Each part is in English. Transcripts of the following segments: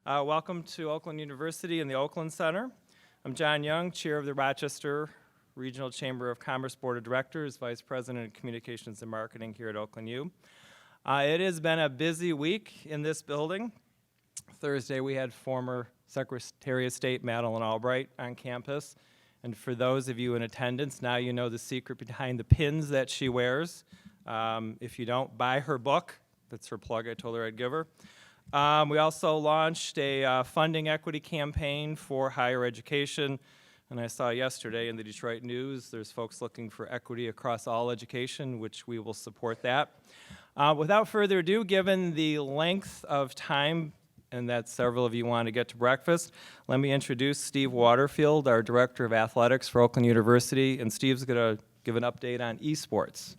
Welcome to Oakland University and the Oakland Center. I'm John Young, Chair of the Rochester Regional Chamber of Commerce Board of Directors, Vice President of Communications and Marketing here at Oakland U. It has been a busy week in this building. Thursday we had former Secretary of State Madeleine Albright on campus. And for those of you in attendance, now you know the secret behind the pins that she wears. If you don't, buy her book. That's her plug I told her I'd give her. We also launched a funding equity campaign for higher education. And I saw yesterday in the Detroit News, there's folks looking for equity across all education, which we will support that. Without further ado, given the length of time and that several of you want to get to breakfast, let me introduce Steve Waterfield, our Director of Athletics for Oakland University. And Steve's going to give an update on esports.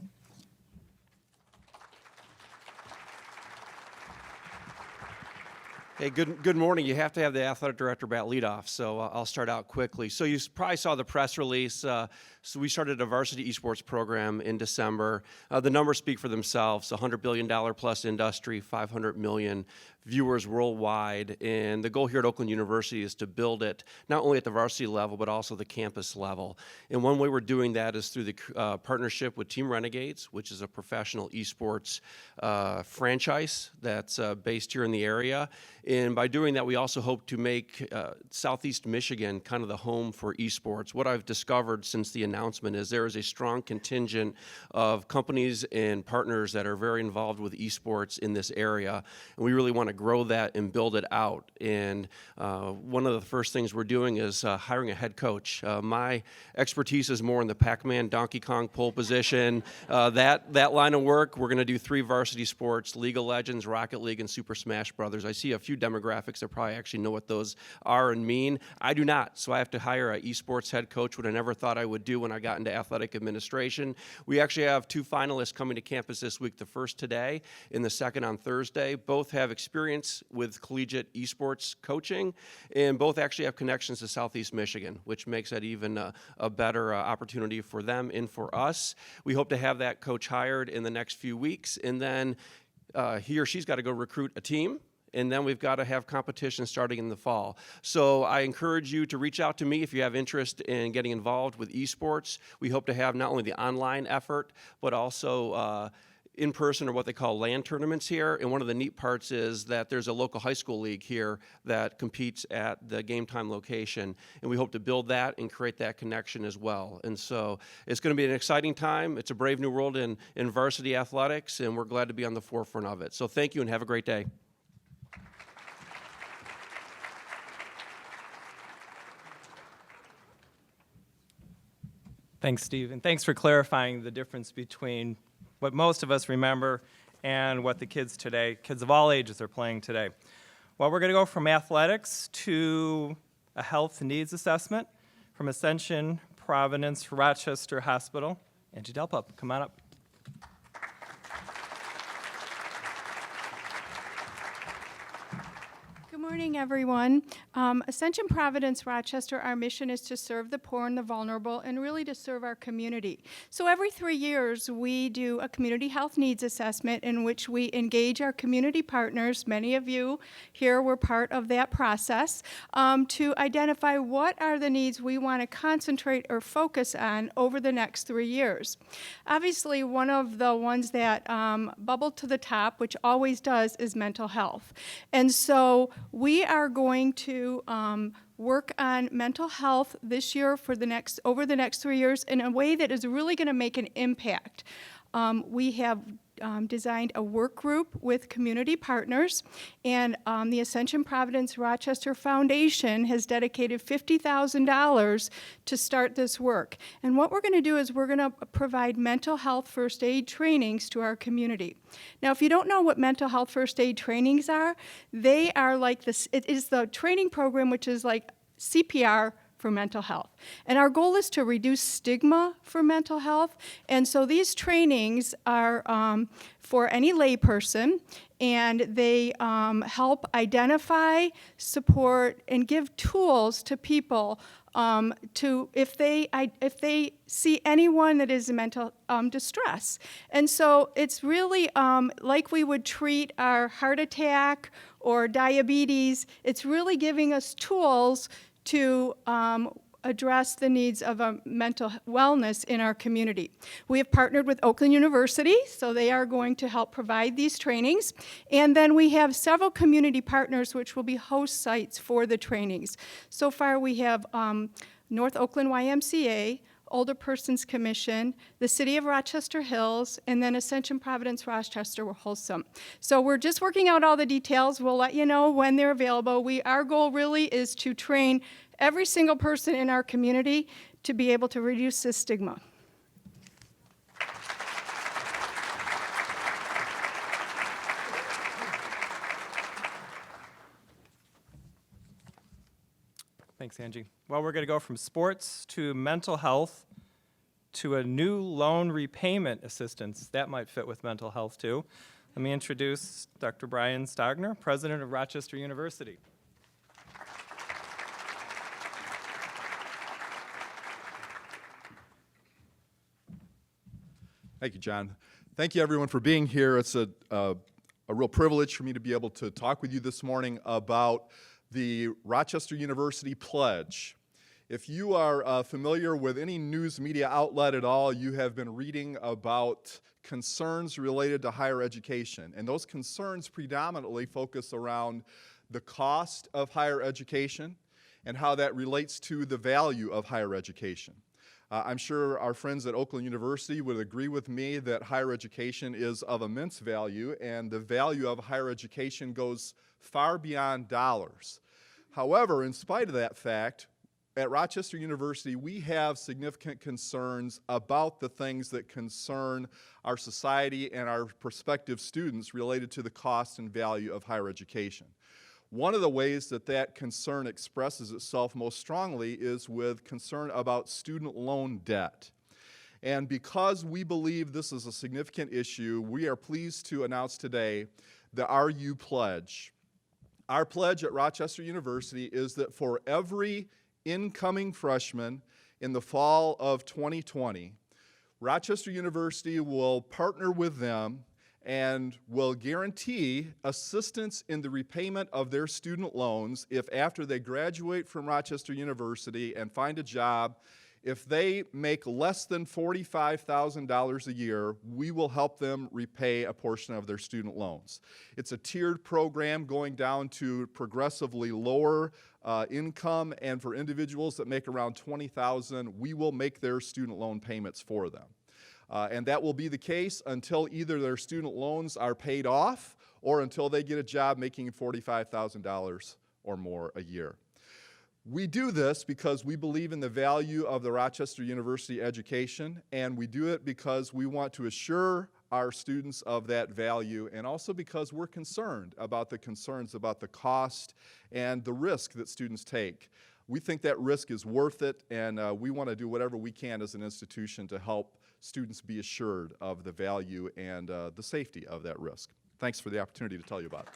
Hey, good morning. You have to have the athletic director bat leadoff, so I'll start out quickly. So you probably saw the press release. So we started a varsity esports program in December. The numbers speak for themselves. $100 billion plus industry, 500 million viewers worldwide. And the goal here at Oakland University is to build it not only at the varsity level, but also the campus level. And one way we're doing that is through the partnership with Team Renegades, which is a professional esports franchise that's based here in the area. And by doing that, we also hope to make Southeast Michigan kind of the home for esports. What I've discovered since the announcement is there is a strong contingent of companies and partners that are very involved with esports in this area. And we really want to grow that and build it out. And one of the first things we're doing is hiring a head coach. My expertise is more in the Pac-Man, Donkey Kong pole position, that line of work. We're going to do 3 varsity sports, League of Legends, Rocket League, and Super Smash Brothers. I see a few demographics that probably actually know what those are and mean. I do not, so I have to hire an esports head coach, what I never thought I would do when I got into athletic administration. We actually have 2 finalists coming to campus this week, the first today and the second on Thursday. Both have experience with collegiate esports coaching, and both actually have connections to Southeast Michigan, which makes that even a better opportunity for them and for us. We hope to have that coach hired in the next few weeks, and then he or she's got to go recruit a team. And then we've got to have competition starting in the fall. So I encourage you to reach out to me if you have interest in getting involved with esports. We hope to have not only the online effort, but also in-person or what they call LAN tournaments here. And one of the neat parts is that there's a local high school league here that competes at the game time location. And we hope to build that and create that connection as well. And so it's going to be an exciting time. It's a brave new world in varsity athletics, and we're glad to be on the forefront of it. So thank you and have a great day. Thanks, Steve, and thanks for clarifying the difference between what most of us remember and what the kids today, kids of all ages, are playing today. Well, we're going to go from athletics to a health needs assessment from Ascension Providence Rochester Hospital. Angie Delpup, come on up. Good morning, everyone. Ascension Providence Rochester, our mission is to serve the poor and the vulnerable and really to serve our community. So every 3 years, we do a community health needs assessment in which we engage our community partners. Many of you here were part of that process to identify what are the needs we want to concentrate or focus on over the next 3 years. Obviously, one of the ones that bubbled to the top, which always does, is mental health. And so we are going to work on mental health this year over the next 3 years in a way that is really going to make an impact. We have designed a work group with community partners, and the Ascension Providence Rochester Foundation has dedicated $50,000 to start this work. And what we're going to do is we're going to provide mental health first aid trainings to our community. Now, if you don't know what mental health first aid trainings are, they are like this. It is the training program which is like CPR for mental health. And our goal is to reduce stigma for mental health. And so these trainings are for any layperson, and they help identify, support, and give tools to people to if they see anyone that is in mental distress. And so it's really like we would treat our heart attack or diabetes. It's really giving us tools to address the needs of mental wellness in our community. We have partnered with Oakland University, so they are going to help provide these trainings. And then we have several community partners which will be host sites for the trainings. So far we have North Oakland YMCA, Older Persons Commission, the City of Rochester Hills, and then Ascension Providence Rochester Wholesome. So we're just working out all the details. We'll let you know when they're available. Our goal really is to train every single person in our community to be able to reduce this stigma. Thanks, Angie. Well, we're going to go from sports to mental health to a new loan repayment assistance. That might fit with mental health, too. Let me introduce Dr. Brian Stogner, president of Rochester University. Thank you, John. Thank you, everyone, for being here. It's a real privilege for me to be able to talk with you this morning about the Rochester University Pledge. If you are familiar with any news media outlet at all, you have been reading about concerns related to higher education. And those concerns predominantly focus around the cost of higher education and how that relates to the value of higher education. I'm sure our friends at Oakland University would agree with me that higher education is of immense value, and the value of higher education goes far beyond dollars. However, in spite of that fact, at Rochester University, we have significant concerns about the things that concern our society and our prospective students related to the cost and value of higher education. One of the ways that that concern expresses itself most strongly is with concern about student loan debt. And because we believe this is a significant issue, we are pleased to announce today the RU Pledge. Our pledge at Rochester University is that for every incoming freshman in the fall of 2020, Rochester University will partner with them and will guarantee assistance in the repayment of their student loans if after they graduate from Rochester University and find a job, if they make less than $45,000 a year, we will help them repay a portion of their student loans. It's a tiered program going down to progressively lower income, and for individuals that make around $20,000, we will make their student loan payments for them. And that will be the case until either their student loans are paid off or until they get a job making $45,000 or more a year. We do this because we believe in the value of the Rochester University education, and we do it because we want to assure our students of that value, and also because we're concerned about the concerns about the cost and the risk that students take. We think that risk is worth it, and we want to do whatever we can as an institution to help students be assured of the value and the safety of that risk. Thanks for the opportunity to tell you about it.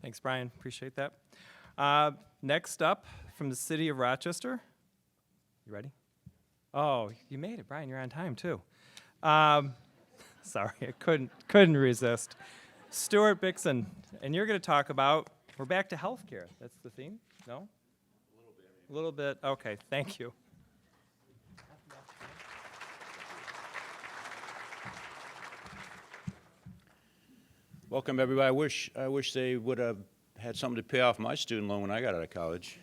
Thanks, Brian. Appreciate that. Next up, from the City of Rochester. You ready? Oh, you made it, Brian. You're on time, too. Sorry, I couldn't resist. Stuart Bixon, and you're going to talk about, we're back to healthcare. That's the theme? No? A little bit. Okay, thank you. Welcome, everybody. I wish they would have had something to pay off my student loan when I got out of college.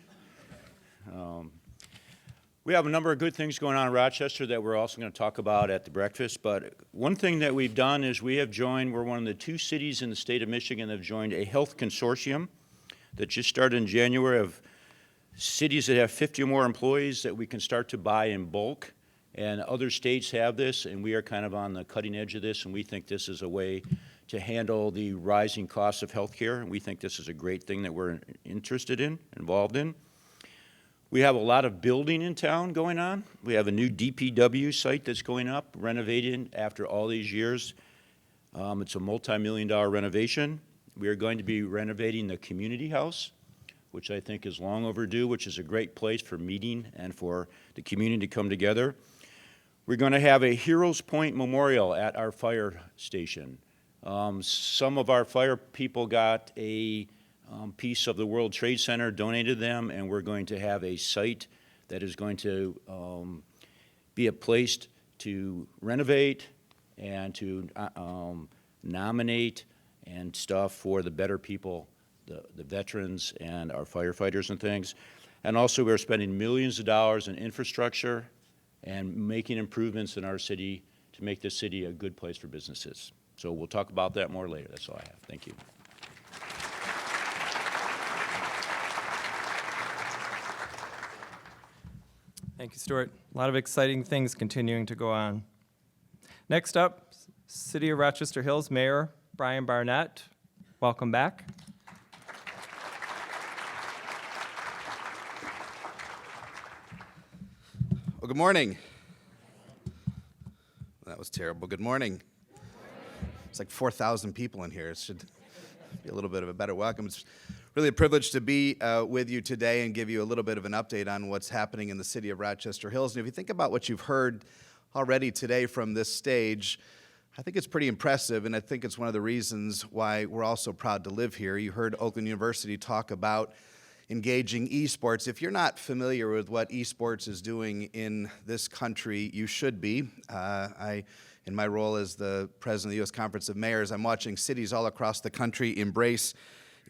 We have a number of good things going on in Rochester that we're also going to talk about at the breakfast, but one thing that we've done is we're one of the 2 cities in the state of Michigan that have joined a health consortium that just started in January of cities that have 50 or more employees that we can start to buy in bulk. And other states have this, and we are kind of on the cutting edge of this, and we think this is a way to handle the rising costs of healthcare, and we think this is a great thing that we're interested in, involved in. We have a lot of building in town going on. We have a new DPW site that's going up, renovating after all these years. It's a multi-million-dollar renovation. We are going to be renovating the community house, which I think is long overdue, which is a great place for meeting and for the community to come together. We're going to have a Heroes Point Memorial at our fire station. Some of our fire people got a piece of the World Trade Center donated to them, and we're going to have a site that is going to be a place to renovate and to nominate and stuff for the better people, the veterans and our firefighters and things. And also we're spending millions of dollars in infrastructure and making improvements in our city to make this city a good place for businesses. So we'll talk about that more later. That's all I have. Thank you. Thank you, Stuart. A lot of exciting things continuing to go on. Next up, City of Rochester Hills Mayor Brian Barnett. Welcome back. Well, good morning. That was terrible. Good morning. It's like 4,000 people in here. It should be a little bit of a better welcome. It's really a privilege to be with you today and give you a little bit of an update on what's happening in the city of Rochester Hills. And if you think about what you've heard already today from this stage, I think it's pretty impressive, and I think it's one of the reasons why we're all so proud to live here. You heard Oakland University talk about engaging esports. If you're not familiar with what esports is doing in this country, you should be. In my role as the president of the U.S. Conference of Mayors, I'm watching cities all across the country embrace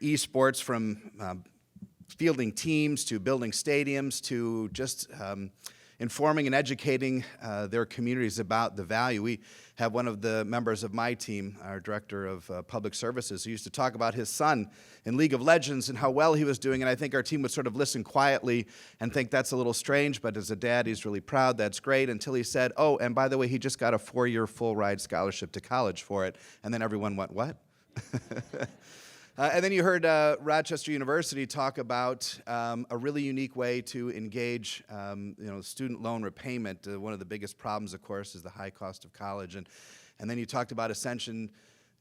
esports, from fielding teams to building stadiums to just informing and educating their communities about the value. We have one of the members of my team, our director of public services, who used to talk about his son in League of Legends and how well he was doing, and I think our team would sort of listen quietly and think that's a little strange, but as a dad, he's really proud, that's great, until he said, oh, and by the way, he just got a 4-year full-ride scholarship to college for it, and then everyone went, what? And then you heard Rochester University talk about a really unique way to engage student loan repayment. One of the biggest problems, of course, is the high cost of college. And then you talked about Ascension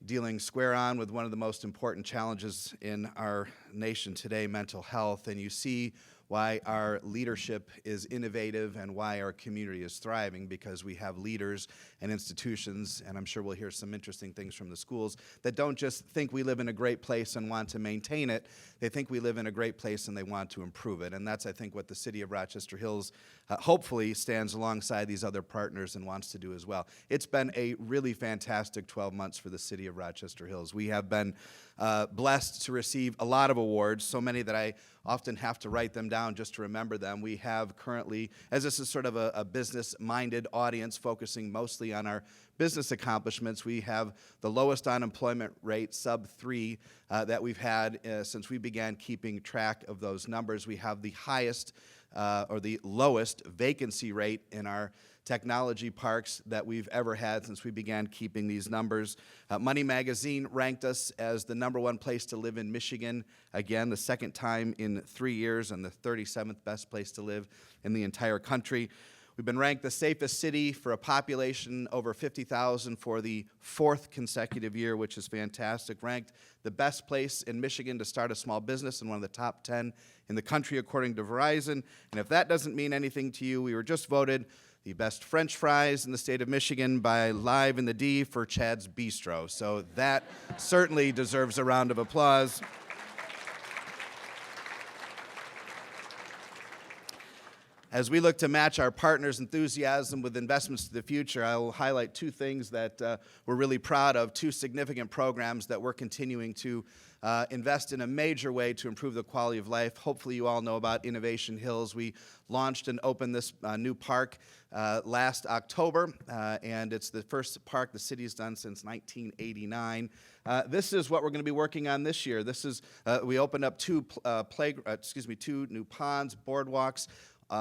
dealing square on with one of the most important challenges in our nation today, mental health. And you see why our leadership is innovative and why our community is thriving, because we have leaders and institutions, and I'm sure we'll hear some interesting things from the schools, that don't just think we live in a great place and want to maintain it. They think we live in a great place and they want to improve it. And that's, I think, what the city of Rochester Hills hopefully stands alongside these other partners and wants to do as well. It's been a really fantastic 12 months for the city of Rochester Hills. We have been blessed to receive a lot of awards, so many that I often have to write them down just to remember them. We have currently, as this is sort of a business-minded audience focusing mostly on our business accomplishments, we have the lowest unemployment rate, sub-3, that we've had since we began keeping track of those numbers. We have the highest or the lowest vacancy rate in our technology parks that we've ever had since we began keeping these numbers. Money Magazine ranked us as the #1 place to live in Michigan, again, the second time in 3 years, and the 37th best place to live in the entire country. We've been ranked the safest city for a population over 50,000 for the 4th consecutive year, which is fantastic. Ranked the best place in Michigan to start a small business and one of the top 10 in the country, according to Verizon. And if that doesn't mean anything to you, we were just voted the best French fries in the state of Michigan by Live in the D for Chad's Bistro. So that certainly deserves a round of applause. As we look to match our partners' enthusiasm with investments to the future, I will highlight 2 things that we're really proud of, 2 significant programs that we're continuing to invest in a major way to improve the quality of life. Hopefully you all know about Innovation Hills. We launched and opened this new park last October, and it's the first park the city's done since 1989. This is what we're going to be working on this year. This is we opened up 2 new ponds, boardwalks,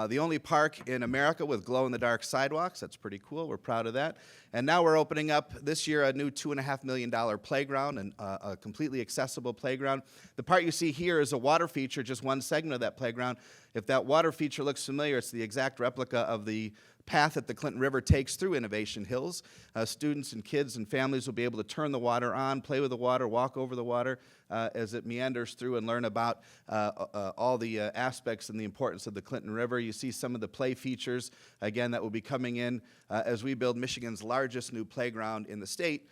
the only park in America with glow-in-the-dark sidewalks. That's pretty cool. We're proud of that. And now we're opening up this year a new $2.5 million playground, and a completely accessible playground. The part you see here is a water feature, just one segment of that playground. If that water feature looks familiar, it's the exact replica of the path that the Clinton River takes through Innovation Hills. Students and kids and families will be able to turn the water on, play with the water, walk over the water as it meanders through, and learn about all the aspects and the importance of the Clinton River. You see some of the play features, again, that will be coming in as we build Michigan's largest new playground in the state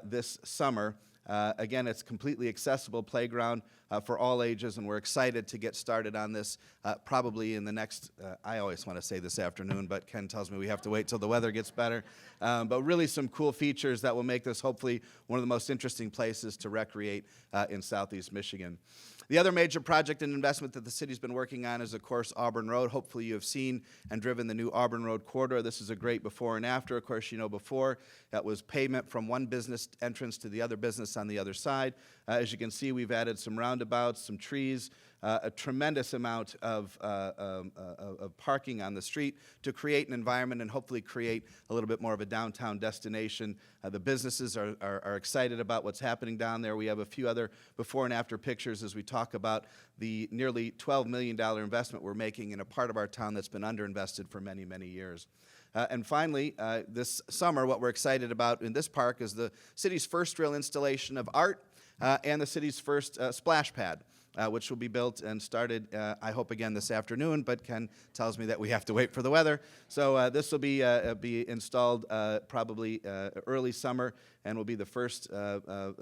this summer. Again, it's a completely accessible playground for all ages, and we're excited to get started on this probably in the next, I always want to say this afternoon, but Ken tells me we have to wait till the weather gets better. But really some cool features that will make this hopefully one of the most interesting places to recreate in Southeast Michigan. The other major project and investment that the city's been working on is, of course, Auburn Road. Hopefully you have seen and driven the new Auburn Road corridor. This is a great before and after. Of course, you know before, that was pavement from one business entrance to the other business on the other side. As you can see, we've added some roundabouts, some trees, a tremendous amount of parking on the street to create an environment and hopefully create a little bit more of a downtown destination. The businesses are excited about what's happening down there. We have a few other before and after pictures as we talk about the nearly $12 million investment we're making in a part of our town that's been underinvested for many, many years. And finally, this summer, what we're excited about in this park is the city's first real installation of art and the city's first splash pad, which will be built and started, I hope, again this afternoon, but Ken tells me that we have to wait for the weather. So this will be installed probably early summer, and will be the first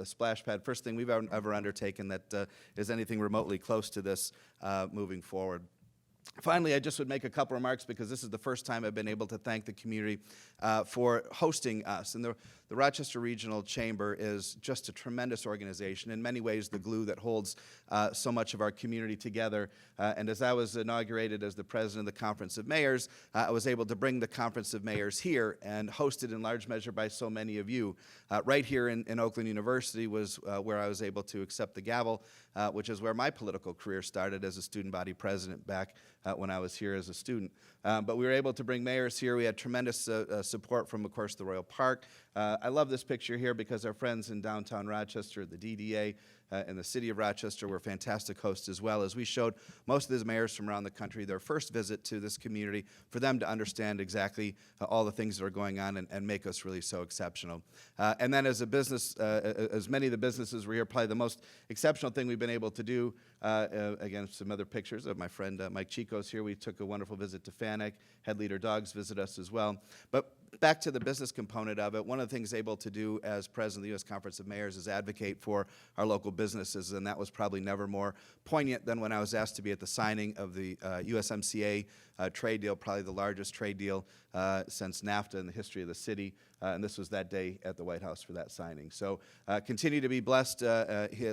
splash pad, first thing we've ever undertaken that is anything remotely close to this moving forward. Finally, I just would make a couple remarks because this is the first time I've been able to thank the community for hosting us. And the Rochester Regional Chamber is just a tremendous organization, in many ways the glue that holds so much of our community together. And as I was inaugurated as the president of the Conference of Mayors, I was able to bring the Conference of Mayors here and hosted in large measure by so many of you. Right here in Oakland University was where I was able to accept the gavel, which is where my political career started as a student body president back when I was here as a student. But we were able to bring mayors here. We had tremendous support from, of course, the Royal Park. I love this picture here because our friends in downtown Rochester, the DDA, and the city of Rochester were fantastic hosts as well, as we showed most of these mayors from around the country their first visit to this community for them to understand exactly all the things that are going on and make us really so exceptional. And then as a business, as many of the businesses were here, probably the most exceptional thing we've been able to do, again, some other pictures of my friend Mike Chico's here. We took a wonderful visit to FANEC, had Leader Dogs visit us as well. But back to the business component of it, one of the things able to do as president of the U.S. Conference of Mayors is advocate for our local businesses, and that was probably never more poignant than when I was asked to be at the signing of the USMCA trade deal, probably the largest trade deal since NAFTA in the history of the city, and this was that day at the White House for that signing. So continue to be blessed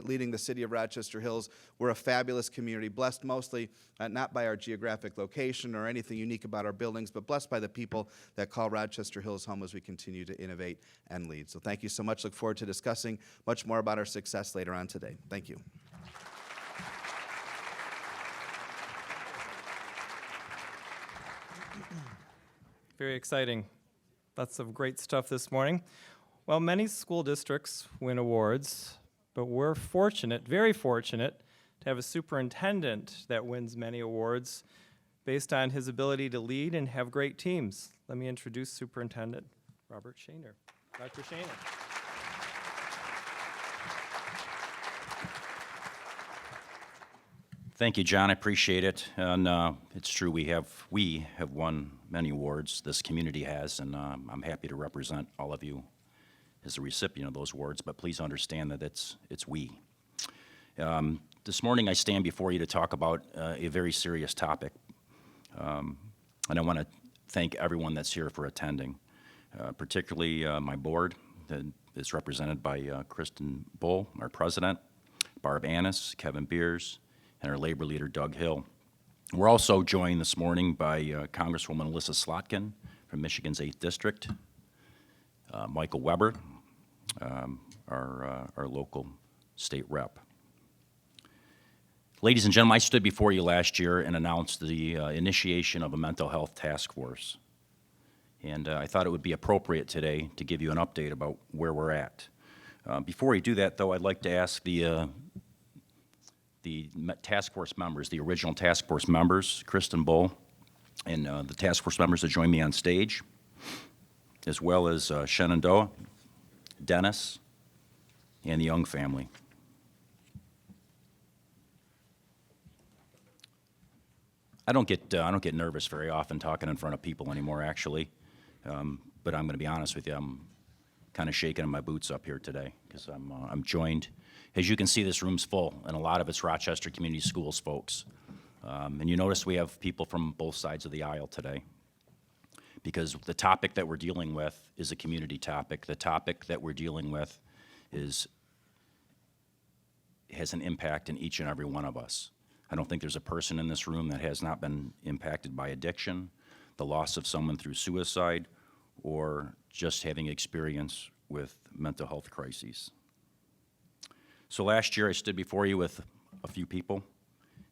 leading the city of Rochester Hills. We're a fabulous community, blessed mostly not by our geographic location or anything unique about our buildings, but blessed by the people that call Rochester Hills home as we continue to innovate and lead. So thank you so much. Look forward to discussing much more about our success later on today. Thank you. Very exciting. Lots of great stuff this morning. Well, many school districts win awards, but we're fortunate, very fortunate, to have a superintendent that wins many awards based on his ability to lead and have great teams. Let me introduce Superintendent Robert Shaner. Dr. Shaner. Thank you, John. I appreciate it. And it's true, we have won many awards. This community has, and I'm happy to represent all of you as a recipient of those awards. But please understand that it's we. This morning, I stand before you to talk about a very serious topic, and I want to thank everyone that's here for attending, particularly my board that is represented by Kristen Bull, our president, Barb Annis, Kevin Beers, and our labor leader, Doug Hill. We're also joined this morning by Congresswoman Alyssa Slotkin from Michigan's 8th District, Michael Weber, our local state rep. Ladies and gentlemen, I stood before you last year and announced the initiation of a mental health task force. And I thought it would be appropriate today to give you an update about where we're at. Before we do that, though, I'd like to ask the task force members, the original task force members, Kristen Bull, and the task force members that join me on stage, as well as Shenandoah, Dennis, and the Young family. I don't get nervous very often talking in front of people anymore, actually. But I'm going to be honest with you, I'm kind of shaking in my boots up here today because I'm joined. As you can see, this room's full, and a lot of it's Rochester Community Schools folks. And you notice we have people from both sides of the aisle today because the topic that we're dealing with is a community topic. The topic that we're dealing with has an impact in each and every one of us. I don't think there's a person in this room that has not been impacted by addiction, the loss of someone through suicide, or just having experience with mental health crises. So last year I stood before you with a few people,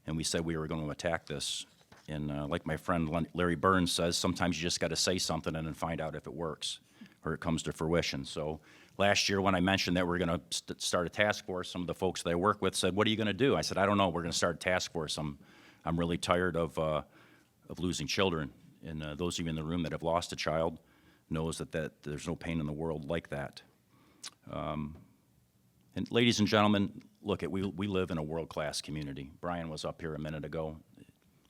and we said we were going to attack this. And like my friend Larry Burns says, sometimes you just got to say something and then find out if it works or it comes to fruition. So last year when I mentioned that we're going to start a task force, some of the folks that I work with said, "What are you going to do?" I said, "I don't know. We're going to start a task force. I'm really tired of losing children." And those of you in the room that have lost a child knows that there's no pain in the world like that. And ladies and gentlemen, look, we live in a world-class community. Brian was up here a minute ago.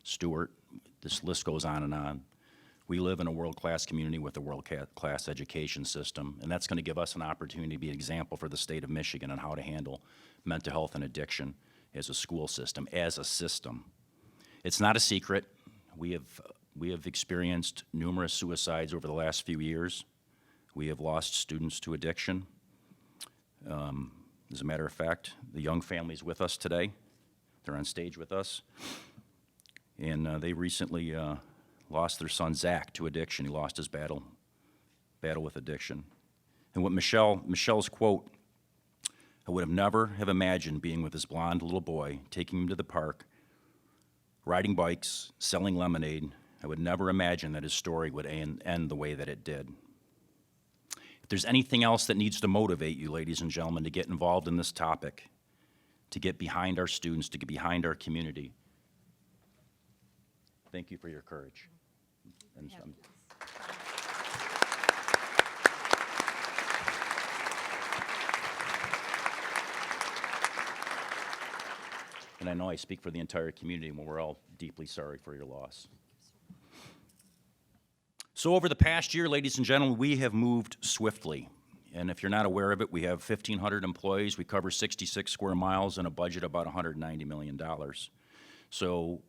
Stuart, this list goes on and on. We live in a world-class community with a world-class education system, and that's going to give us an opportunity to be an example for the state of Michigan on how to handle mental health and addiction as a school system, as a system. It's not a secret. We have experienced numerous suicides over the last few years. We have lost students to addiction. As a matter of fact, the Young family's with us today. They're on stage with us. And they recently lost their son, Zach, to addiction. He lost his battle with addiction. And what Michelle's quote, "I would have never have imagined being with this blonde little boy, taking him to the park, riding bikes, selling lemonade. I would never imagine that his story would end the way that it did." If there's anything else that needs to motivate you, ladies and gentlemen, to get involved in this topic, to get behind our students, to get behind our community, thank you for your courage. And I know I speak for the entire community when we're all deeply sorry for your loss. So over the past year, ladies and gentlemen, we have moved swiftly. And if you're not aware of it, we have 1,500 employees. We cover 66 square miles and a budget of about $190 million. So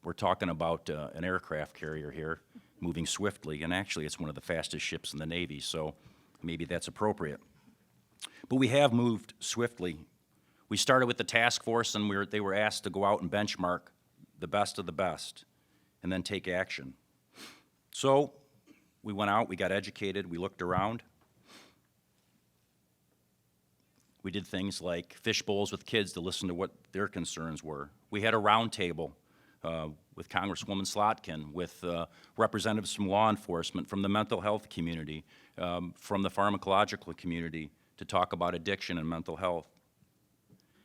we're talking about an aircraft carrier here moving swiftly. And actually, it's one of the fastest ships in the Navy, so maybe that's appropriate. But we have moved swiftly. We started with the task force, and they were asked to go out and benchmark the best of the best and then take action. So we went out, we got educated, we looked around. We did things like fish bowls with kids to listen to what their concerns were. We had a round table with Congresswoman Slotkin, with representatives from law enforcement, from the mental health community, from the pharmacological community, to talk about addiction and mental health.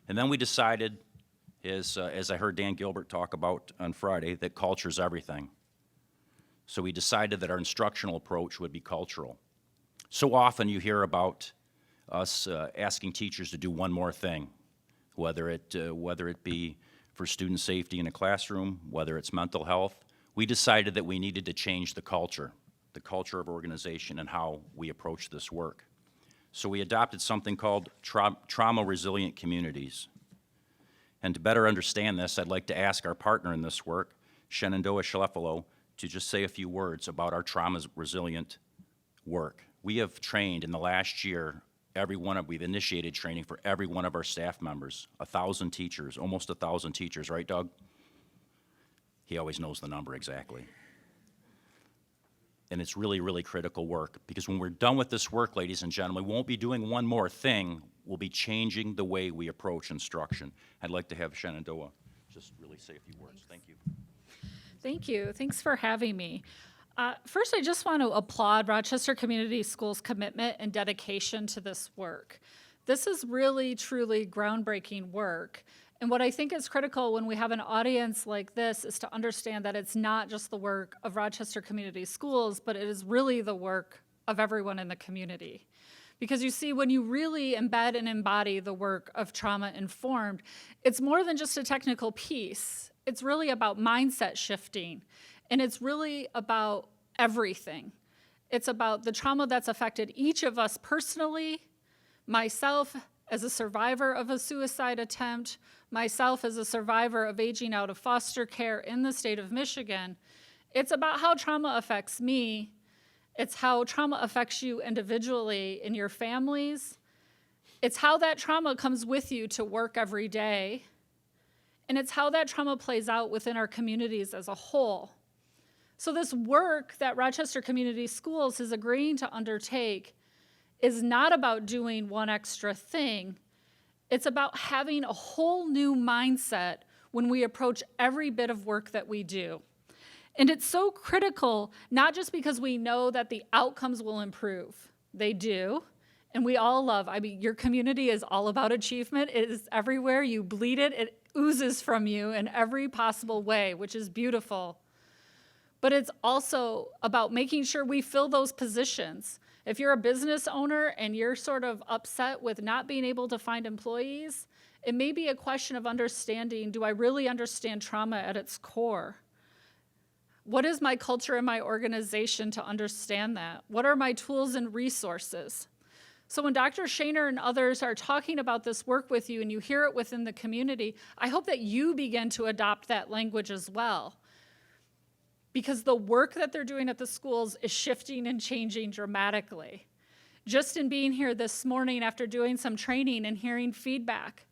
And then we decided, as I heard Dan Gilbert talk about on Friday, that culture's everything. So we decided that our instructional approach would be cultural. So often you hear about us asking teachers to do one more thing, whether it be for student safety in a classroom, whether it's mental health. We decided that we needed to change the culture of organization and how we approach this work. So we adopted something called trauma-resilient communities. And to better understand this, I'd like to ask our partner in this work, Shenandoah Schleffelo, to just say a few words about our trauma-resilient work. We have trained in the last year, we've initiated training for every one of our staff members, 1,000 teachers, almost 1,000 teachers, right, Doug? He always knows the number exactly. And it's really, really critical work, because when we're done with this work, ladies and gentlemen, we won't be doing one more thing. We'll be changing the way we approach instruction. I'd like to have Shenandoah just really say a few words. Thank you. Thank you. Thanks for having me. First, I just want to applaud Rochester Community Schools' commitment and dedication to this work. This is really, truly groundbreaking work. And what I think is critical when we have an audience like this is to understand that it's not just the work of Rochester Community Schools, but it is really the work of everyone in the community. Because you see, when you really embed and embody the work of Trauma Informed, it's more than just a technical piece. It's really about mindset shifting, and it's really about everything. It's about the trauma that's affected each of us personally, myself as a survivor of a suicide attempt, myself as a survivor of aging out of foster care in the state of Michigan. It's about how trauma affects me. It's how trauma affects you individually in your families. It's how that trauma comes with you to work every day. And it's how that trauma plays out within our communities as a whole. So this work that Rochester Community Schools is agreeing to undertake is not about doing one extra thing. It's about having a whole new mindset when we approach every bit of work that we do. And it's so critical, not just because we know that the outcomes will improve. They do. And we all love, your community is all about achievement. It is everywhere. You bleed it. It oozes from you in every possible way, which is beautiful. But it's also about making sure we fill those positions. If you're a business owner and you're sort of upset with not being able to find employees, it may be a question of understanding, do I really understand trauma at its core? What is my culture and my organization to understand that? What are my tools and resources? So when Dr. Shaner and others are talking about this work with you and you hear it within the community, I hope that you begin to adopt that language as well. Because the work that they're doing at the schools is shifting and changing dramatically. Just in being here this morning after doing some training and hearing feedback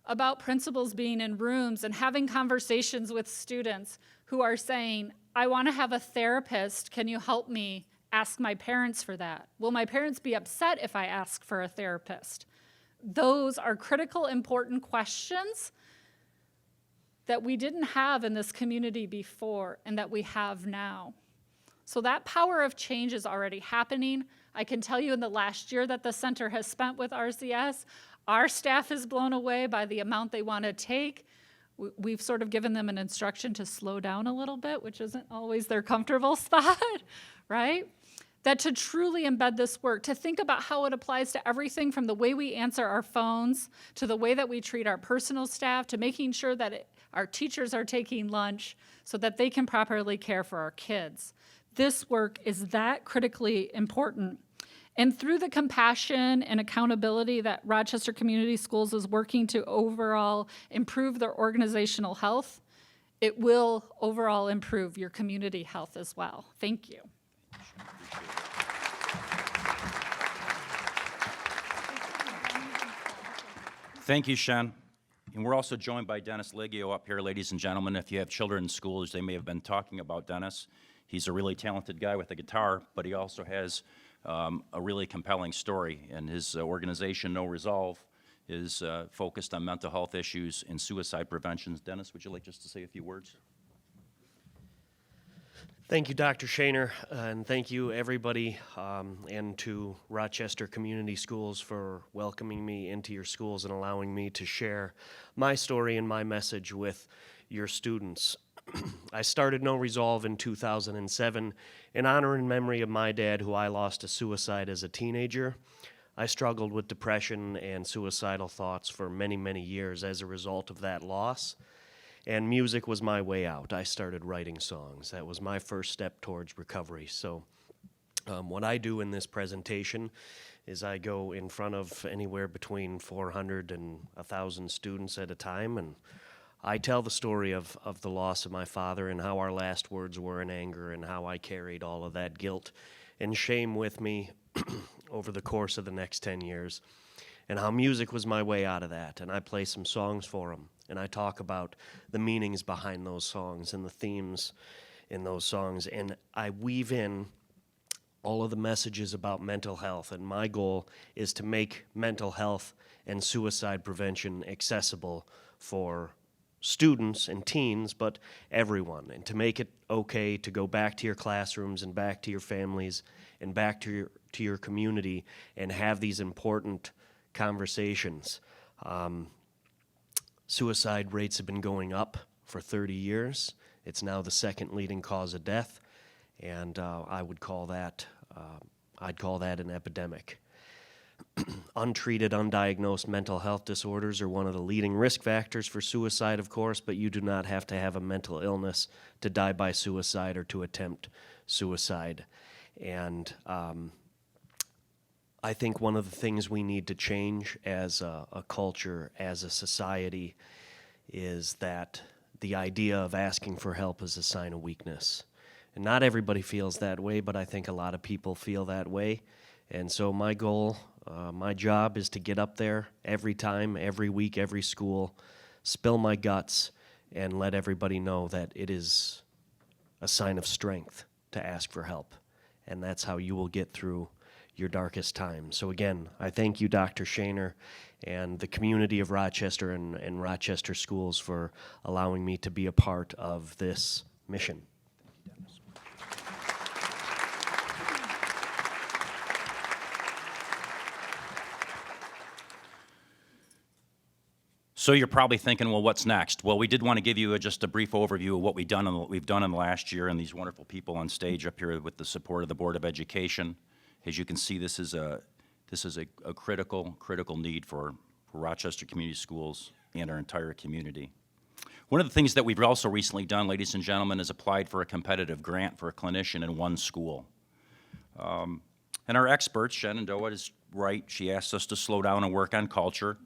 about principals being in rooms and having conversations with students who are saying, I want to have a therapist, can you help me ask my parents for that? Will my parents be upset if I ask for a therapist? Those are critical, important questions that we didn't have in this community before and that we have now. So that power of change is already happening. I can tell you in the last year that the center has spent with RCS, our staff is blown away by the amount they want to take. We've sort of given them an instruction to slow down a little bit, which isn't always their comfortable spot, right? That to truly embed this work, to think about how it applies to everything from the way we answer our phones, to the way that we treat our personal staff, to making sure that our teachers are taking lunch so that they can properly care for our kids. This work is that critically important. And through the compassion and accountability that Rochester Community Schools is working to overall improve their organizational health, it will overall improve your community health as well. Thank you. Thank you, Shen. And we're also joined by Dennis Liggio up here, ladies and gentlemen. If you have children in schools, they may have been talking about Dennis. He's a really talented guy with a guitar, but he also has a really compelling story. And his organization, No Resolve, is focused on mental health issues and suicide prevention. Dennis, would you like just to say a few words? Thank you, Dr. Shaner, and thank you, everybody, and to Rochester Community Schools for welcoming me into your schools and allowing me to share my story and my message with your students. I started No Resolve in 2007 in honor and memory of my dad, who I lost to suicide as a teenager. I struggled with depression and suicidal thoughts for many, many years as a result of that loss. And music was my way out. I started writing songs. That was my first step towards recovery. So what I do in this presentation is I go in front of anywhere between 400 and 1,000 students at a time, and I tell the story of the loss of my father and how our last words were in anger and how I carried all of that guilt and shame with me over the course of the next 10 years, and how music was my way out of that. And I play some songs for them. And I talk about the meanings behind those songs and the themes in those songs. And I weave in all of the messages about mental health. And my goal is to make mental health and suicide prevention accessible for students and teens, but everyone, and to make it okay to go back to your classrooms and back to your families and back to your community and have these important conversations. Suicide rates have been going up for 30 years. It's now the second leading cause of death, and I'd call that an epidemic. Untreated, undiagnosed mental health disorders are one of the leading risk factors for suicide, of course, but you do not have to have a mental illness to die by suicide or to attempt suicide. And I think one of the things we need to change as a culture, as a society, is that the idea of asking for help is a sign of weakness. And not everybody feels that way, but I think a lot of people feel that way. And so my goal, my job is to get up there every time, every week, every school, spill my guts, and let everybody know that it is a sign of strength to ask for help. And that's how you will get through your darkest time. So again, I thank you, Dr. Shaner, and the community of Rochester and Rochester schools for allowing me to be a part of this mission. So you're probably thinking, well, what's next? Well, we did want to give you just a brief overview of what we've done in the last year, and these wonderful people on stage up here with the support of the Board of Education. As you can see, this is a critical need for Rochester Community Schools and our entire community. One of the things that we've also recently done, ladies and gentlemen, is applied for a competitive grant for a clinician in one school. And our experts, Shenandoah is right, she asked us to slow down and work on culture.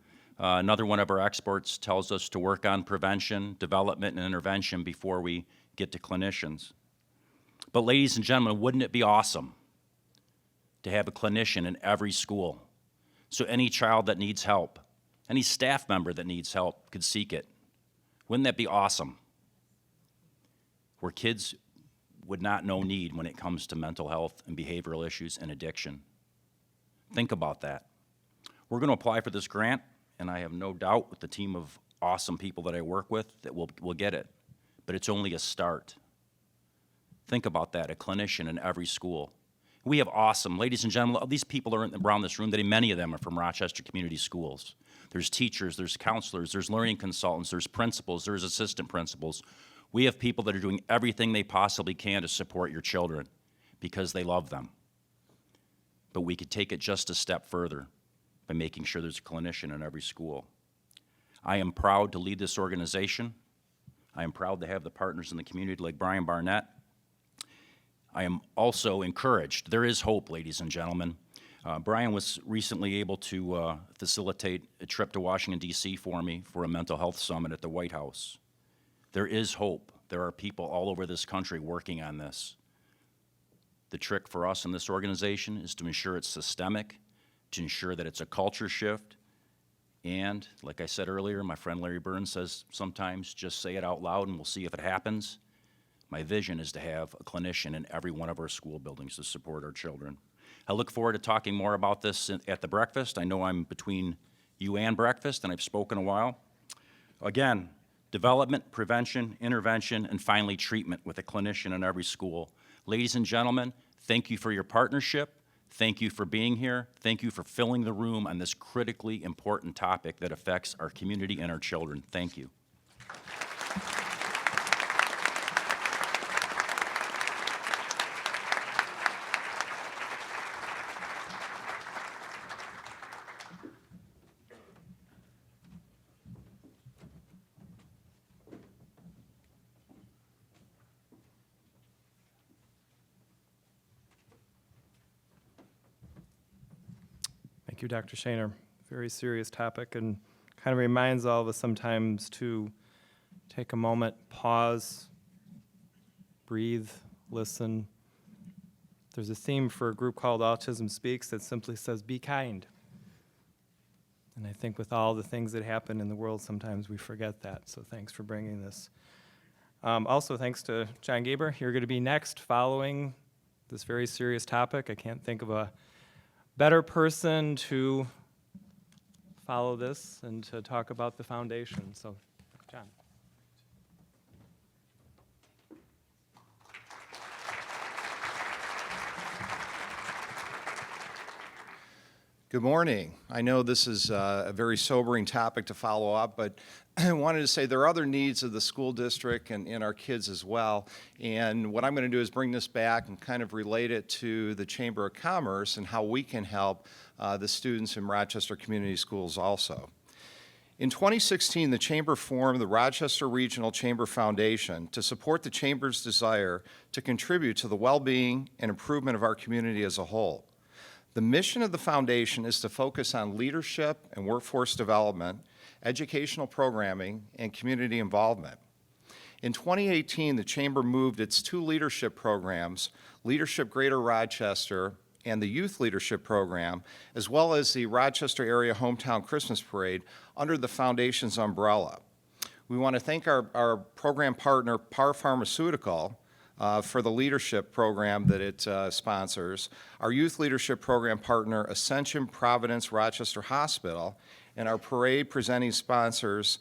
Another one of our experts tells us to work on prevention, development, and intervention before we get to clinicians. But ladies and gentlemen, wouldn't it be awesome to have a clinician in every school? So any child that needs help, any staff member that needs help could seek it. Wouldn't that be awesome? Where kids would not know need when it comes to mental health and behavioral issues and addiction. Think about that. We're going to apply for this grant, and I have no doubt with the team of awesome people that I work with that we'll get it. But it's only a start. Think about that, a clinician in every school. We have awesome, ladies and gentlemen, these people are around this room, many of them are from Rochester Community Schools. There's teachers, there's counselors, there's learning consultants, there's principals, there's assistant principals. We have people that are doing everything they possibly can to support your children because they love them. But we could take it just a step further by making sure there's a clinician in every school. I am proud to lead this organization. I am proud to have the partners in the community like Brian Barnett. I am also encouraged. There is hope, ladies and gentlemen. Brian was recently able to facilitate a trip to Washington, D.C. for me for a mental health summit at the White House. There is hope. There are people all over this country working on this. The trick for us in this organization is to ensure it's systemic, to ensure that it's a culture shift, and, like I said earlier, my friend Larry Burns says sometimes just say it out loud and we'll see if it happens. My vision is to have a clinician in every one of our school buildings to support our children. I look forward to talking more about this at the breakfast. I know I'm between you and breakfast, and I've spoken a while. Again, development, prevention, intervention, and finally treatment with a clinician in every school. Ladies and gentlemen, thank you for your partnership. Thank you for being here. Thank you for filling the room on this critically important topic that affects our community and our children. Thank you. Thank you, Dr. Shaner. Very serious topic, and kind of reminds all of us sometimes to take a moment, pause, breathe, listen. There's a theme for a group called Autism Speaks that simply says, be kind. And I think with all the things that happen in the world, sometimes we forget that, so thanks for bringing this. Also, thanks to John Gaber. You're going to be next following this very serious topic. I can't think of a better person to follow this and to talk about the foundation. So, John. Good morning. I know this is a very sobering topic to follow up, but I wanted to say there are other needs of the school district and our kids as well. And what I'm going to do is bring this back and kind of relate it to the Chamber of Commerce and how we can help the students in Rochester Community Schools also. In 2016, the Chamber formed the Rochester Regional Chamber Foundation to support the Chamber's desire to contribute to the well-being and improvement of our community as a whole. The mission of the foundation is to focus on leadership and workforce development, educational programming, and community involvement. In 2018, the Chamber moved its 2 leadership programs, Leadership Greater Rochester and the Youth Leadership Program, as well as the Rochester Area Hometown Christmas Parade, under the foundation's umbrella. We want to thank our program partner, Par Pharmaceutical, for the leadership program that it sponsors, our youth leadership program partner, Ascension Providence Rochester Hospital, and our parade presenting sponsors,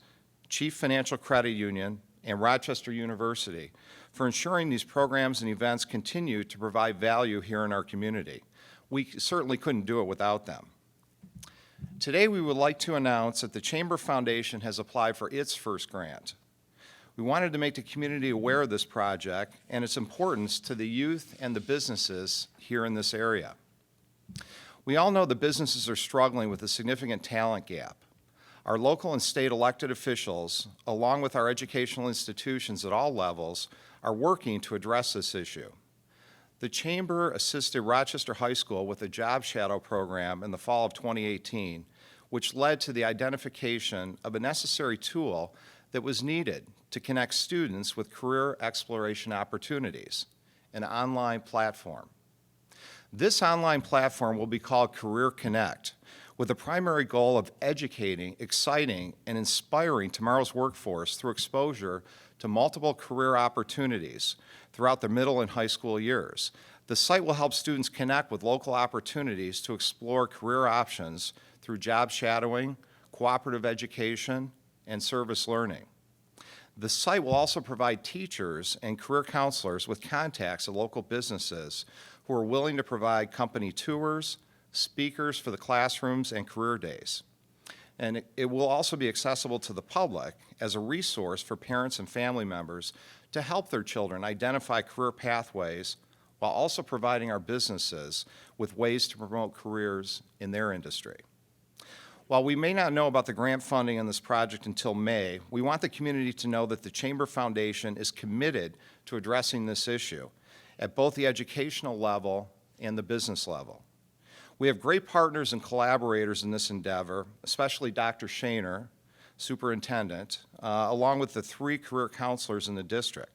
Chief Financial Credit Union and Rochester University, for ensuring these programs and events continue to provide value here in our community. We certainly couldn't do it without them. Today, we would like to announce that the Chamber Foundation has applied for its first grant. We wanted to make the community aware of this project and its importance to the youth and the businesses here in this area. We all know the businesses are struggling with a significant talent gap. Our local and state elected officials, along with our educational institutions at all levels, are working to address this issue. The Chamber assisted Rochester High School with a job shadow program in the fall of 2018, which led to the identification of a necessary tool that was needed to connect students with career exploration opportunities, an online platform. This online platform will be called Career Connect, with the primary goal of educating, exciting, and inspiring tomorrow's workforce through exposure to multiple career opportunities throughout the middle and high school years. The site will help students connect with local opportunities to explore career options through job shadowing, cooperative education, and service learning. The site will also provide teachers and career counselors with contacts at local businesses who are willing to provide company tours, speakers for the classrooms and career days. And it will also be accessible to the public as a resource for parents and family members to help their children identify career pathways while also providing our businesses with ways to promote careers in their industry. While we may not know about the grant funding on this project until May, we want the community to know that the Chamber Foundation is committed to addressing this issue at both the educational level and the business level. We have great partners and collaborators in this endeavor, especially Dr. Shaner, Superintendent, along with the 3 career counselors in the district.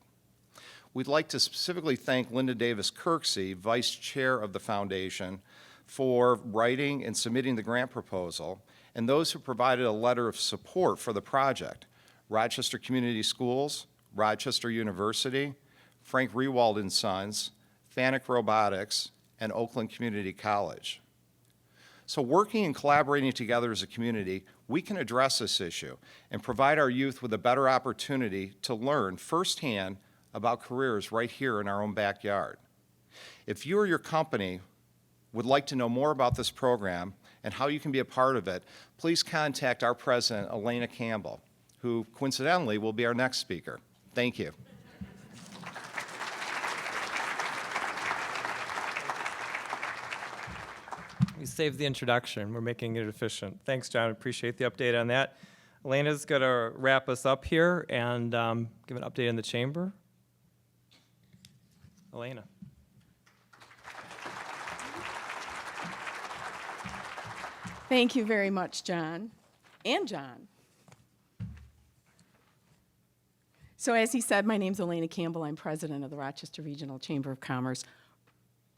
We'd like to specifically thank Linda Davis Kirksey, Vice Chair of the Foundation, for writing and submitting the grant proposal, and those who provided a letter of support for the project: Rochester Community Schools, Rochester University, Frank Rewald & Sons, Fanuc Robotics, and Oakland Community College. So working and collaborating together as a community, we can address this issue and provide our youth with a better opportunity to learn firsthand about careers right here in our own backyard. If you or your company would like to know more about this program and how you can be a part of it, please contact our president, Elena Campbell, who coincidentally will be our next speaker. Thank you. We saved the introduction. We're making it efficient. Thanks, John. Appreciate the update on that. Elena's going to wrap us up here and give an update in the chamber. Elena. Thank you very much, John and John. So as he said, my name's Elena Campbell. I'm president of the Rochester Regional Chamber of Commerce.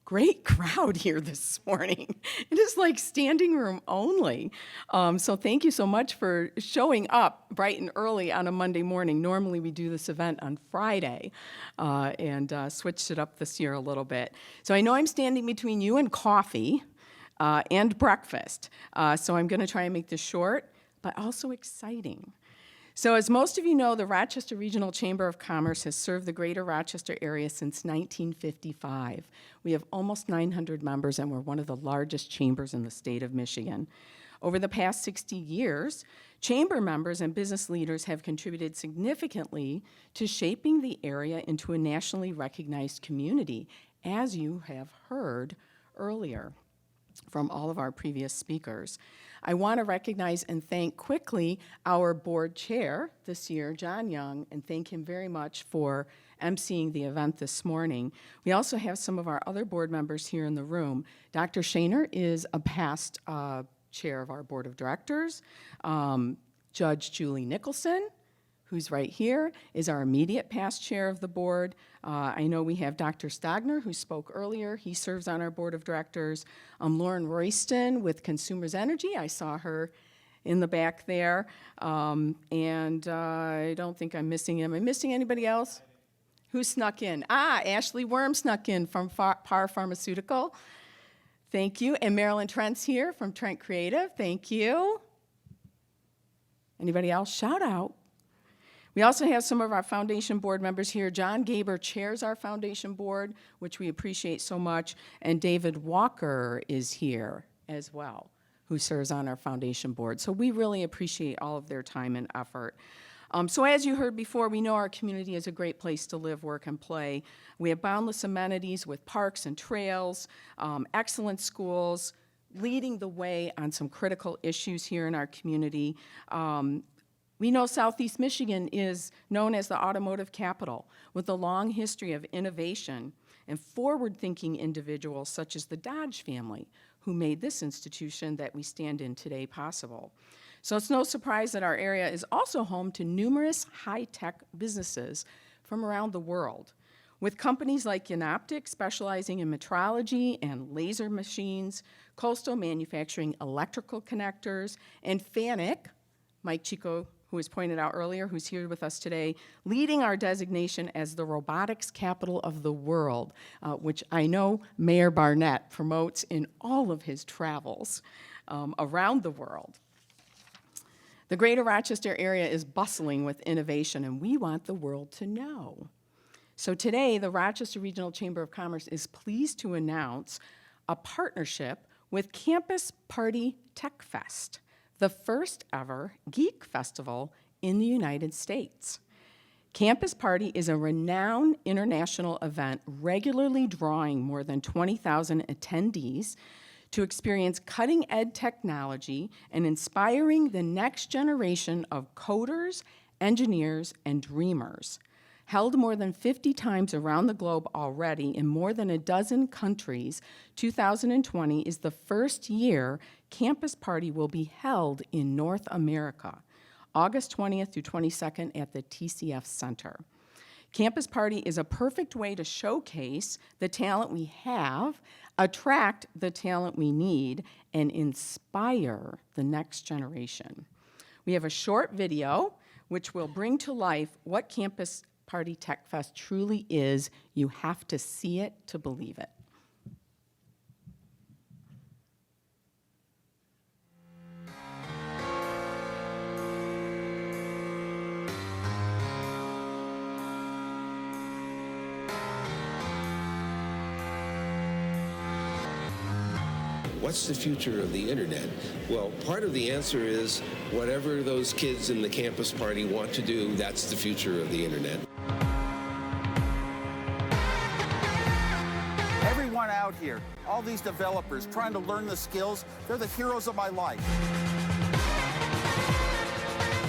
Great crowd here this morning. It is like standing room only. So thank you so much for showing up bright and early on a Monday morning. Normally we do this event on Friday and switched it up this year a little bit. So I know I'm standing between you and coffee and breakfast. So I'm going to try and make this short, but also exciting. So as most of you know, the Rochester Regional Chamber of Commerce has served the greater Rochester area since 1955. We have almost 900 members, and we're one of the largest chambers in the state of Michigan. Over the past 60 years, chamber members and business leaders have contributed significantly to shaping the area into a nationally recognized community, as you have heard earlier from all of our previous speakers. I want to recognize and thank quickly our board chair this year, John Young, and thank him very much for emceeing the event this morning. We also have some of our other board members here in the room. Dr. Shaner is a past chair of our board of directors. Judge Julie Nicholson, who's right here, is our immediate past chair of the board. I know we have Dr. Stagner, who spoke earlier. He serves on our board of directors. Lauren Royston with Consumers Energy. I saw her in the back there. And I don't think I'm missing him. Am I missing anybody else? Who snuck in? Ashley Worm snuck in from Par Pharmaceutical. Thank you. And Marilyn Trent's here from Trent Creative. Thank you. Anybody else? Shout out. We also have some of our foundation board members here. John Gaber chairs our foundation board, which we appreciate so much, and David Walker is here as well, who serves on our foundation board. So we really appreciate all of their time and effort. So as you heard before, we know our community is a great place to live, work, and play. We have boundless amenities with parks and trails, excellent schools, leading the way on some critical issues here in our community. We know Southeast Michigan is known as the automotive capital, with a long history of innovation and forward-thinking individuals such as the Dodge family, who made this institution that we stand in today possible. So it's no surprise that our area is also home to numerous high-tech businesses from around the world, with companies like Yanoptic specializing in metrology and laser machines, Coastal manufacturing electrical connectors, and FANUC, Mike Chico, who was pointed out earlier, who's here with us today, leading our designation as the robotics capital of the world, which I know Mayor Barnett promotes in all of his travels around the world. The greater Rochester area is bustling with innovation, and we want the world to know. So today, the Rochester Regional Chamber of Commerce is pleased to announce a partnership with Campus Party Tech Fest, the first ever geek festival in the United States. Campus Party is a renowned international event regularly drawing more than 20,000 attendees to experience cutting-edge technology and inspiring the next generation of coders, engineers, and dreamers. Held more than 50 times around the globe already in more than a dozen countries, 2020 is the first year Campus Party will be held in North America, August 20th through 22nd at the TCF Center. Campus Party is a perfect way to showcase the talent we have, attract the talent we need, and inspire the next generation. We have a short video which will bring to life what Campus Party Tech Fest truly is. You have to see it to believe it. What's the future of the internet? Well, part of the answer is whatever those kids in the Campus Party want to do, that's the future of the internet. Everyone out here, all these developers trying to learn the skills, they're the heroes of my life.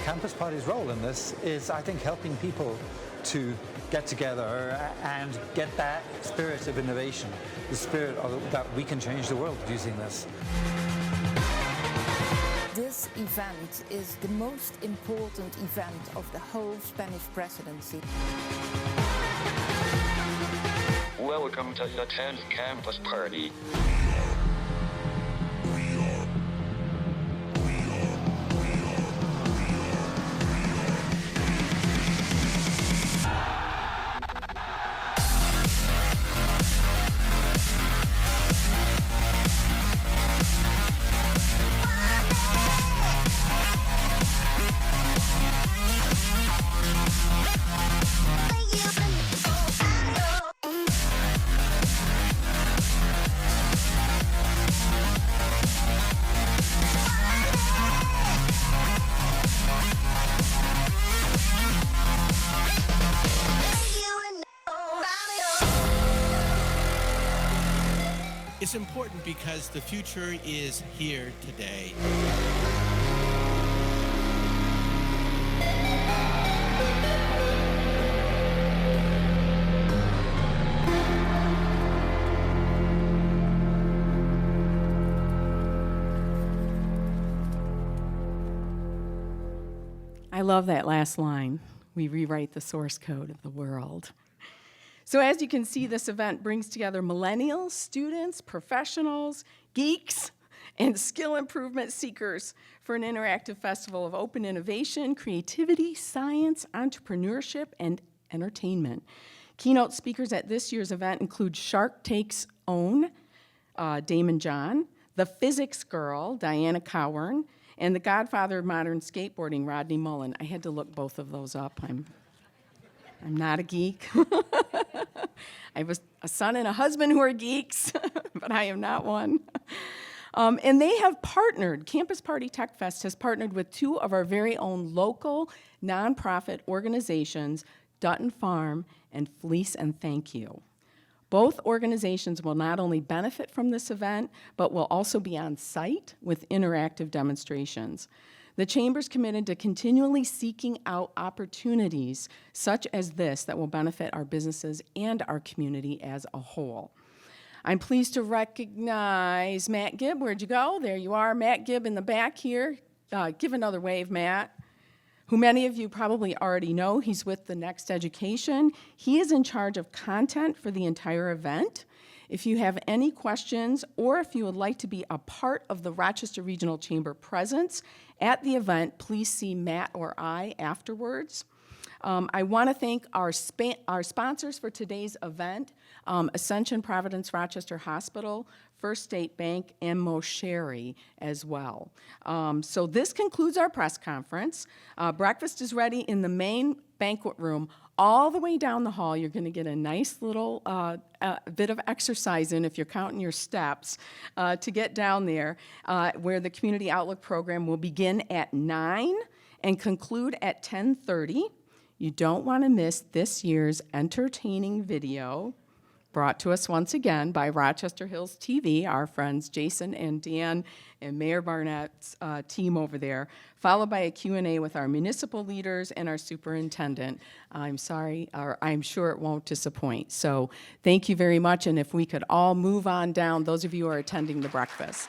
Campus Party's role in this is, I think, helping people to get together and get that spirit of innovation, the spirit that we can change the world using this. This event is the most important event of the whole Spanish presidency. Welcome to the 10th Campus Party. It's important because the future is here today. I love that last line. We rewrite the source code of the world. So as you can see, this event brings together millennials, students, professionals, geeks, and skill improvement seekers for an interactive festival of open innovation, creativity, science, entrepreneurship, and entertainment. Keynote speakers at this year's event include Shark Tank's own Damon John, the physics girl, Diana Cowern, and the godfather of modern skateboarding, Rodney Mullen. I had to look both of those up. I'm not a geek. I have a son and a husband who are geeks, but I am not one. And they have partnered, Campus Party Tech Fest has partnered with two of our very own local nonprofit organizations, Dutton Farm and Fleece and Thank You. Both organizations will not only benefit from this event, but will also be on site with interactive demonstrations. The Chamber's committed to continually seeking out opportunities such as this that will benefit our businesses and our community as a whole. I'm pleased to recognize Matt Gibb. Where'd you go? There you are, Matt Gibb in the back here. Give another wave, Matt, who many of you probably already know. He's with the Next Education. He is in charge of content for the entire event. If you have any questions or if you would like to be a part of the Rochester Regional Chamber presence at the event, please see Matt or I afterwards. I want to thank our sponsors for today's event, Ascension Providence Rochester Hospital, First State Bank, and Mosherry as well. So this concludes our press conference. Breakfast is ready in the main banquet room. All the way down the hall, you're going to get a nice little bit of exercise in, if you're counting your steps, to get down there, where the Community Outlook program will begin at 9 and conclude at 10:30. You don't want to miss this year's entertaining video, brought to us once again by Rochester Hills TV, our friends Jason and Dan and Mayor Barnett's team over there, followed by a Q&A with our municipal leaders and our superintendent. I'm sure it won't disappoint. So thank you very much, and if we could all move on down, those of you who are attending the breakfast.